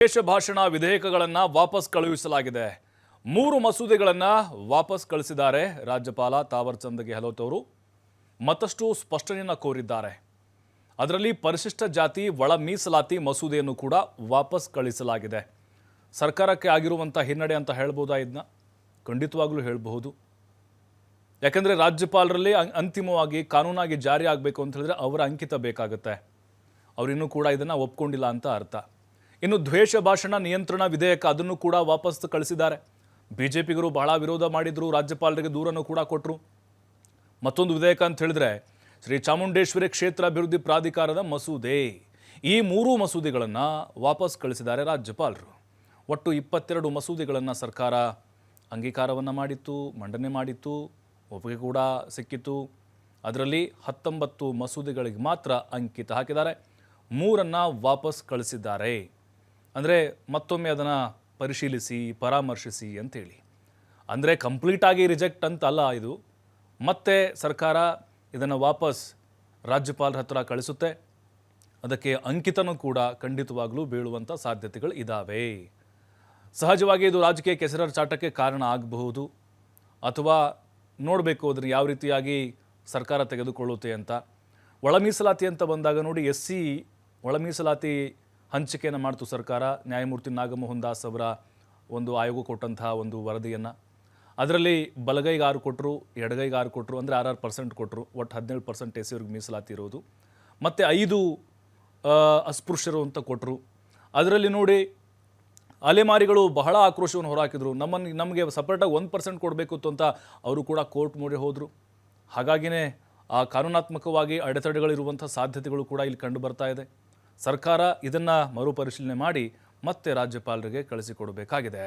ದೇಶ ಭಾಷಣ ವಿಧೇಯಕಗಳನ್ನು ವಾಪಸ್ ಕಳುಹಿಸಲಾಗಿದೆ. 3 ಮಸೂದೆಗಳನ್ನು ವಾಪಸ್ ಕಳಿಸಿದ್ದಾರೆ ರಾಜ್ಯಪಾಲ ತಾವರ್ ಚಂದ್ ಗೆಹ್ಲೋಟ್ ಅವರು. ಮತ್ತಷ್ಟು ಸ್ಪಷ್ಟನೆಯನ್ನು ಕೋರಿದ್ದಾರೆ. ಅದರಲ್ಲಿ ಪರಿಶಿಷ್ಟ ಜಾತಿ ಒಳ ಮೀಸಲಾತಿ ಮಸೂದೆಯನ್ನು ಕೂಡ ವಾಪಸ್ ಕಳಿಸಲಾಗಿದೆ. ಸರ್ಕಾರಕ್ಕೆ ಆಗಿರುವಂಥ ಹಿನ್ನಡೆ ಅಂತ ಹೇಳ್ಬೋದಾ? ಇದನ್ನ ಖಂಡಿತವಾಗ್ಲೂ ಹೇಳಬಹುದು. ಯಾಕಂದರೆ ರಾಜ್ಯಪಾಲರಲ್ಲಿ ಅಂತಿಮವಾಗಿ ಕಾನೂನಾಗಿ ಜಾರಿ ಆಗಬೇಕು ಅಂತ ಹೇಳಿದ್ರೆ ಅವರ ಅಂಕಿತ ಬೇಕಾಗುತ್ತೆ. ಅವರಿನ್ನೂ ಕೂಡ ಇದನ್ನು ಒಪ್ಕೊಂಡಿಲ್ಲ ಅಂತ ಅರ್ಥ. ಇನ್ನು ದ್ವೇಷ ಭಾಷಣ ನಿಯಂತ್ರಣ ವಿಧೇಯಕ ಅದನ್ನು ಕೂಡ ವಾಪಸ್ ಕಳಿಸಿದ್ದಾರೆ. ಬಿಜೆಪಿಗರು ಬಹಳ ವಿರೋಧ ಮಾಡಿದ್ರು, ರಾಜ್ಯಪಾಲರಿಗೆ ದೂರನ್ನು ಕೂಡ ಕೊಟ್ಟರು. ಮತ್ತೊಂದು ವಿಧೇಯಕ ಅಂತ ಹೇಳಿದ್ರೆ ಶ್ರೀ ಚಾಮುಂಡೇಶ್ವರಿ ಕ್ಷೇತ್ರ ಅಭಿವೃದ್ಧಿ ಪ್ರಾಧಿಕಾರದ ಮಸೂದೆ. ಈ 3 ಮಸೂದೆಗಳನ್ನು ವಾಪಸ್ ಕಳಿಸಿದ್ದಾರೆ ರಾಜ್ಯಪಾಲರು. ಒಟ್ಟು 22 ಮಸೂದೆಗಳನ್ನು ಸರ್ಕಾರ ಅಂಗೀಕಾರವನ್ನು ಮಾಡಿತ್ತು, ಮಂಡನೆ ಮಾಡಿತ್ತು, ಒಪ್ಪಿಗೆ ಕೂಡ ಸಿಕ್ಕಿತ್ತು. ಅದರಲ್ಲಿ 19 ಮಸೂದೆಗಳಿಗೆ ಮಾತ್ರ ಅಂಕಿತ ಹಾಕಿದ್ದಾರೆ. 3 ವಾಪಸ್ ಕಳಿಸಿದ್ದಾರೆ. ಅಂದರೆ ಮತ್ತೊಮ್ಮೆ ಅದನ್ನು ಪರಿಶೀಲಿಸಿ ಪರಾಮರ್ಶಿಸಿ ಅಂತೇಳಿ. ಅಂದರೆ ಕಂಪ್ಲೀಟಾಗಿ ರಿಜೆಕ್ಟ್ ಅಂತ ಅಲ್ಲ ಇದು. ಮತ್ತೆ ಸರ್ಕಾರ ಇದನ್ನು ವಾಪಸ್ ರಾಜ್ಯಪಾಲರ ಹತ್ರ ಕಳಿಸುತ್ತೆ. ಅದಕ್ಕೆ ಅಂಕಿತನೂ ಕೂಡ ಖಂಡಿತವಾಗ್ಲೂ ಬೀಳುವಂಥ ಸಾಧ್ಯತೆಗಳು ಇದ್ದಾವೆ. ಸಹಜವಾಗಿ ಇದು ರಾಜಕೀಯ ಕೆಸರ ಚಾಟಕ್ಕೆ ಕಾರಣ ಆಗಬಹುದು, ಅಥವಾ ನೋಡಬೇಕು ಅದನ್ನು ಯಾವ ರೀತಿಯಾಗಿ ಸರ್ಕಾರ ತೆಗೆದುಕೊಳ್ಳುತ್ತೆ ಅಂತ. ಒಳ ಮೀಸಲಾತಿ ಅಂತ ಬಂದಾಗ ನೋಡಿ, SC ಒಳ ಮೀಸಲಾತಿ ಹಂಚಿಕೆಯನ್ನು ಮಾಡ್ತು ಸರ್ಕಾರ. ನ್ಯಾಯಮೂರ್ತಿ ನಾಗಮೋಹನ್ ದಾಸ್ ಅವರ ಒಂದು ಆಯೋಗ ಕೊಟ್ಟಂತಹ ಒಂದು ವರದಿಯನ್ನು. ಅದರಲ್ಲಿ ಬಲಗೈಗೆ 6 ಕೊಟ್ಟರು, ಎಡಗೈಗೆ 6 ಕೊಟ್ಟರು, ಅಂದರೆ 6% ಕೊಟ್ಟರು. ಒಟ್ಟು 17% SC ಅವ್ರಿಗೆ ಮೀಸಲಾತಿ ಇರೋದು. ಮತ್ತು 5 ಅಸ್ಪೃಶ್ಯರು ಅಂತ ಕೊಟ್ಟರು. ಅದರಲ್ಲಿ ನೋಡಿ ಅಲೆಮಾರಿಗಳು ಬಹಳ ಆಕ್ರೋಶವನ್ನು ಹೊರಹಾಕಿದ್ರು. ನಮಗೆ ಸಪ್ರೇಟಾಗಿ 1% ಕೊಡಬೇಕಿತ್ತು ಅಂತ ಅವರು ಕೂಡ ಕೋರ್ಟ್ ಮೊರೆ ಹೋದರು. ಹಾಗಾಗಿಯೇ ಆ ಕಾನೂನಾತ್ಮಕವಾಗಿ ಅಡೆತಡೆಗಳಿರುವಂಥ ಸಾಧ್ಯತೆಗಳು ಕೂಡ ಇಲ್ಲಿ ಕಂಡು ಬರ್ತಾ ಇದೆ. ಸರ್ಕಾರ ಇದನ್ನು ಮರುಪರಿಶೀಲನೆ ಮಾಡಿ ಮತ್ತೆ ರಾಜ್ಯಪಾಲರಿಗೆ ಕಳಿಸಿಕೊಡಬೇಕಾಗಿದೆ.